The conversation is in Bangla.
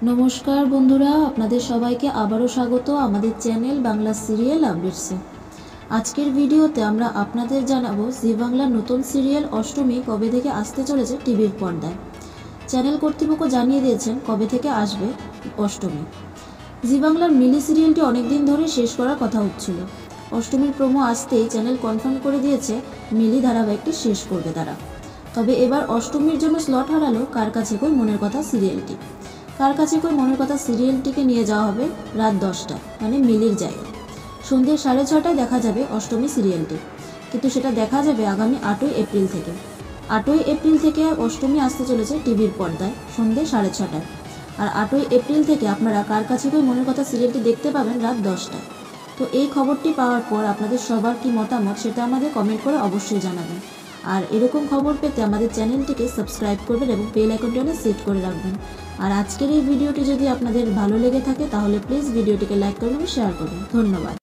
নমস্কার বন্ধুরা, আপনাদের সবাইকে আবারও স্বাগত আমাদের চ্যানেল বাংলা সিরিয়াল আপডেটসে। আজকের ভিডিওতে আমরা আপনাদের জানাবো জি বাংলার নতুন সিরিয়াল অষ্টমী কবে থেকে আসতে চলেছে টিভির পর্দায়। চ্যানেল কর্তৃপক্ষ জানিয়ে দিয়েছেন কবে থেকে আসবে অষ্টমী। জি বাংলার মিলি সিরিয়ালটি অনেকদিন ধরে শেষ করার কথা হচ্ছিল। অষ্টমীর প্রোমো আসতেই চ্যানেল কনফার্ম করে দিয়েছে মিলি ধারাবাহিকটি শেষ করবে তারা। তবে এবার অষ্টমীর জন্য স্লট হারালো কার কাছে কই মনের কথা সিরিয়ালটি। কার কাছে কই মনের কথা সিরিয়ালটিকে নিয়ে যাওয়া হবে রাত 10টায়, মানে মিলির জায়গায়। সন্ধ্যে 6:30টায় দেখা যাবে অষ্টমী সিরিয়ালটি, কিন্তু সেটা দেখা যাবে আগামী 8ই এপ্রিল থেকে। 8ই এপ্রিল থেকে অষ্টমী আসতে চলেছে টিভির পর্দায় সন্ধ্যে 6:30টায়। আর 8ই এপ্রিল থেকে আপনারা কার কাছে কই মনের কথা সিরিয়ালটি দেখতে পাবেন রাত 10টায়। তো এই খবরটি পাওয়ার পর আপনাদের সবার কি মতামত সেটা আমাদের কমেন্ট করে অবশ্যই জানাবেন। আর এরকম খবর পেতে আমাদের চ্যানেলটিকে সাবস্ক্রাইব করবেন এবং বেল আইকনটি অনে সেট করে রাখবেন। আর আজকের এই ভিডিওটি যদি আপনাদের ভালো লেগে থাকে তাহলে প্লিজ ভিডিওটিকে লাইক করবেন এবং শেয়ার করবেন। ধন্যবাদ।